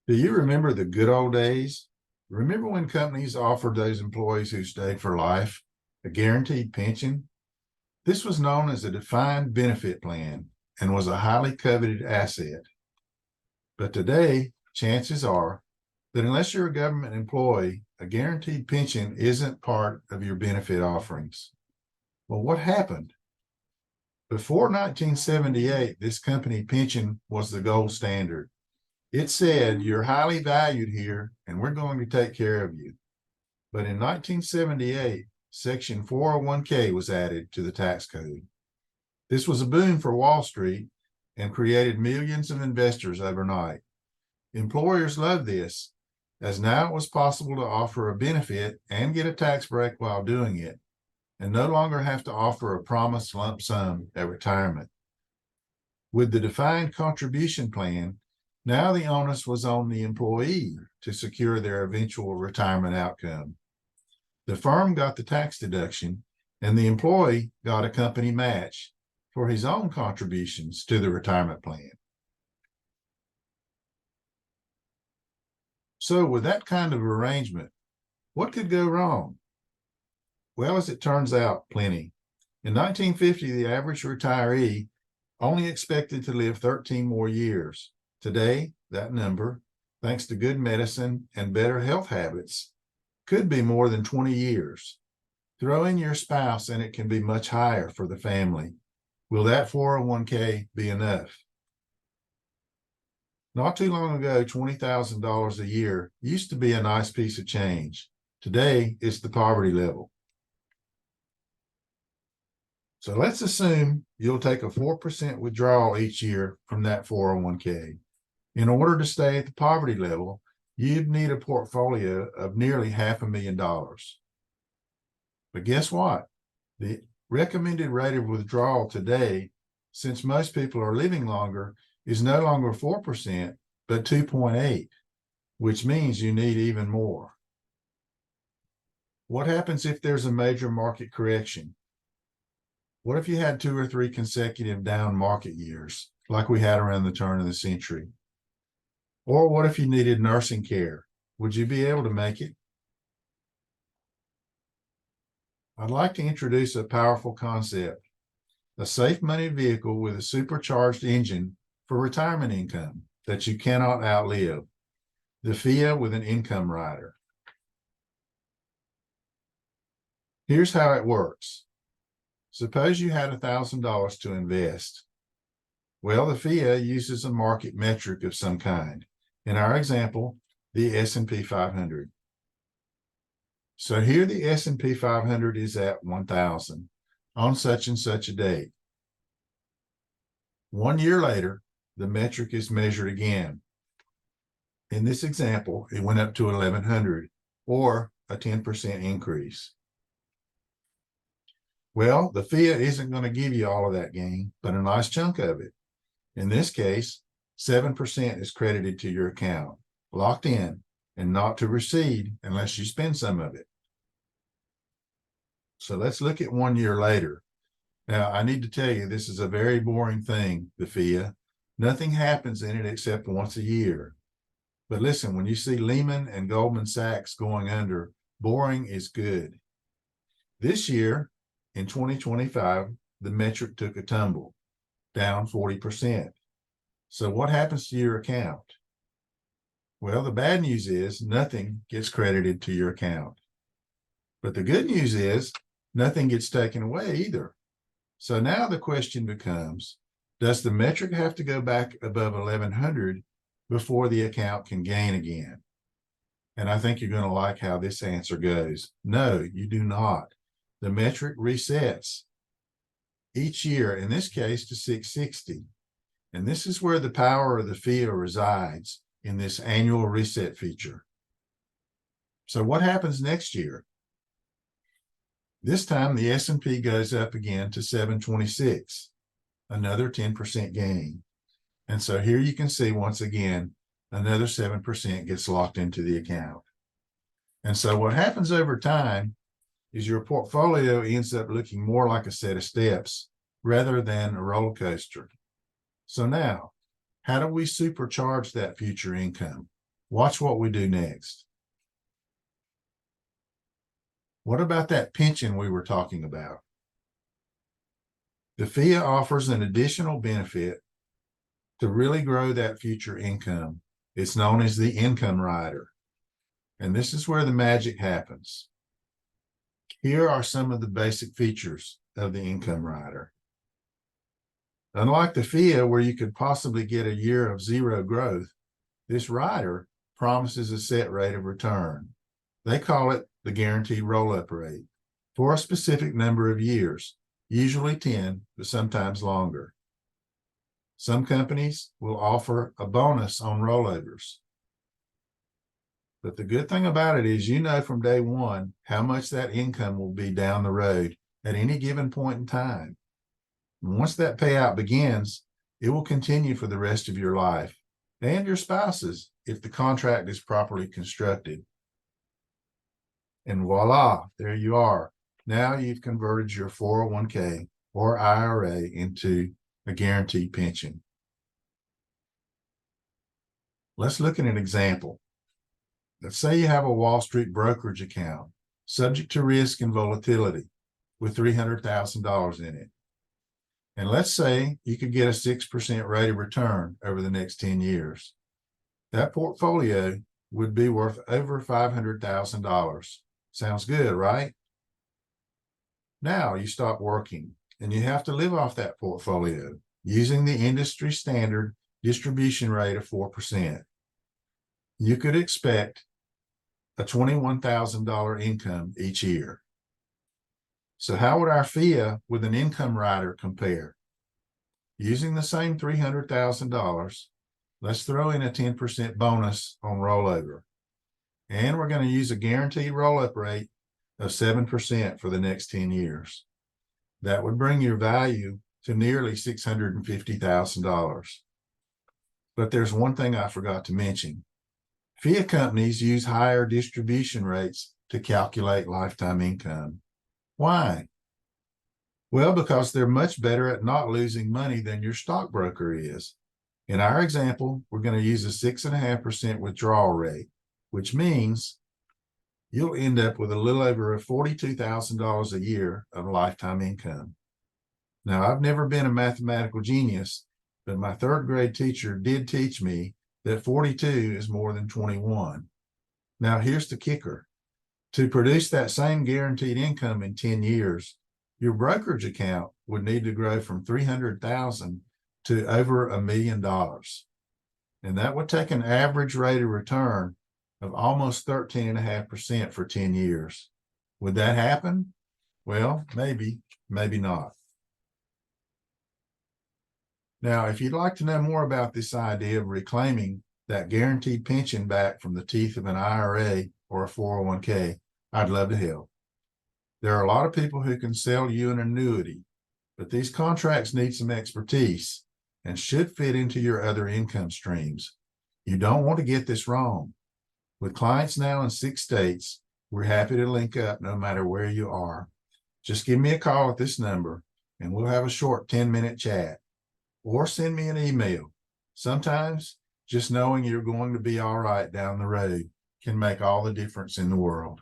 Do you remember the good old days? Remember when companies offered those employees who stayed for life a guaranteed pension? This was known as a defined benefit plan and was a highly coveted asset. But today, chances are that unless you're a government employee, a guaranteed pension isn't part of your benefit offerings. Well, what happened? Before 1978, this company pension was the gold standard. It said, you're highly valued here, and we're going to take care of you. But in 1978, Section 401k was added to the tax code. This was a boon for Wall Street and created millions of investors overnight. Employers loved this, as now it was possible to offer a benefit and get a tax break while doing it, and no longer have to offer a promised lump sum at retirement. With the defined contribution plan, now the onus was on the employee to secure their eventual retirement outcome. The firm got the tax deduction, and the employee got a company match for his own contributions to the retirement plan. So with that kind of arrangement, what could go wrong? Well, as it turns out, plenty. In 1950, the average retiree only expected to live 13 more years. Today, that number, thanks to good medicine and better health habits, could be more than 20 years. Throw in your spouse and it can be much higher for the family. Will that 401k be enough? Not too long ago, $20,000 a year used to be a nice piece of change. Today, it's the poverty level. So let's assume you'll take a 4% withdrawal each year from that 401k. In order to stay at the poverty level, you'd need a portfolio of nearly $500,000. But guess what? The recommended rate of withdrawal today, since most people are living longer, is no longer 4%, but 2.8, which means you need even more. What happens if there's a major market correction? What if you had 2 or 3 consecutive down market years, like we had around the turn of the century? Or what if you needed nursing care? Would you be able to make it? I'd like to introduce a powerful concept, a safe money vehicle with a supercharged engine for retirement income that you cannot outlive, the FIA with an income rider. Here's how it works. Suppose you had $1,000 to invest. Well, the FIA uses a market metric of some kind. In our example, the S&P 500. So here the S&P 500 is at 1,000 on such and such a date. 1 year later, the metric is measured again. In this example, it went up to 1,100, or a 10% increase. Well, the FIA isn't going to give you all of that gain, but a nice chunk of it. In this case, 7% is credited to your account, locked in, and not to recede unless you spend some of it. So let's look at 1 year later. Now, I need to tell you, this is a very boring thing, the FIA. Nothing happens in it except once a year. But listen, when you see Lehman and Goldman Sachs going under, boring is good. This year, in 2025, the metric took a tumble, down 40%. So what happens to your account? Well, the bad news is nothing gets credited to your account. But the good news is nothing gets taken away either. So now the question becomes, does the metric have to go back above 1,100 before the account can gain again? And I think you're going to like how this answer goes. No, you do not. The metric resets each year, in this case to 660. And this is where the power of the FIA resides, in this annual reset feature. So what happens next year? This time the S&P goes up again to 726, another 10% gain. And so here you can see once again, another 7% gets locked into the account. And so what happens over time is your portfolio ends up looking more like a set of steps rather than a roller coaster. So now, how do we supercharge that future income? Watch what we do next. What about that pension we were talking about? The FIA offers an additional benefit to really grow that future income. It's known as the income rider. And this is where the magic happens. Here are some of the basic features of the income rider. Unlike the FIA, where you could possibly get a year of zero growth, this rider promises a set rate of return. They call it the guaranteed roll-up rate for a specific number of years, usually 10, but sometimes longer. Some companies will offer a bonus on rollovers. But the good thing about it is you know from day one how much that income will be down the road at any given point in time. And once that payout begins, it will continue for the rest of your life and your spouse's if the contract is properly constructed. And voila, there you are. Now you've converted your 401k or IRA into a guaranteed pension. Let's look at an example. Let's say you have a Wall Street brokerage account subject to risk and volatility with $300,000 in it. And let's say you could get a 6% rate of return over the next 10 years. That portfolio would be worth over $500,000. Sounds good, right? Now you stop working and you have to live off that portfolio using the industry standard distribution rate of 4%. You could expect a $21,000 income each year. So how would our FIA with an income rider compare? Using the same $300,000, let's throw in a 10% bonus on rollover. And we're going to use a guaranteed roll-up rate of 7% for the next 10 years. That would bring your value to nearly $650,000. But there's one thing I forgot to mention. FIA companies use higher distribution rates to calculate lifetime income. Why? Well, because they're much better at not losing money than your stockbroker is. In our example, we're going to use a 6.5% withdrawal rate, which means you'll end up with a little over $42,000 a year of lifetime income. Now, I've never been a mathematical genius, but my third grade teacher did teach me that 42 is more than 21. Now, here's the kicker. To produce that same guaranteed income in 10 years, your brokerage account would need to grow from $300,000 to over $1 million. And that would take an average rate of return of almost 13.5% for 10 years. Would that happen? Well, maybe, maybe not. Now, if you'd like to know more about this idea of reclaiming that guaranteed pension back from the teeth of an IRA or a 401k, I'd love to help. There are a lot of people who can sell you an annuity, but these contracts need some expertise and should fit into your other income streams. You don't want to get this wrong. With clients now in 6 states, we're happy to link up no matter where you are. Just give me a call at this number and we'll have a short 10-minute chat. Or send me an email. Sometimes just knowing you're going to be all right down the road can make all the difference in the world.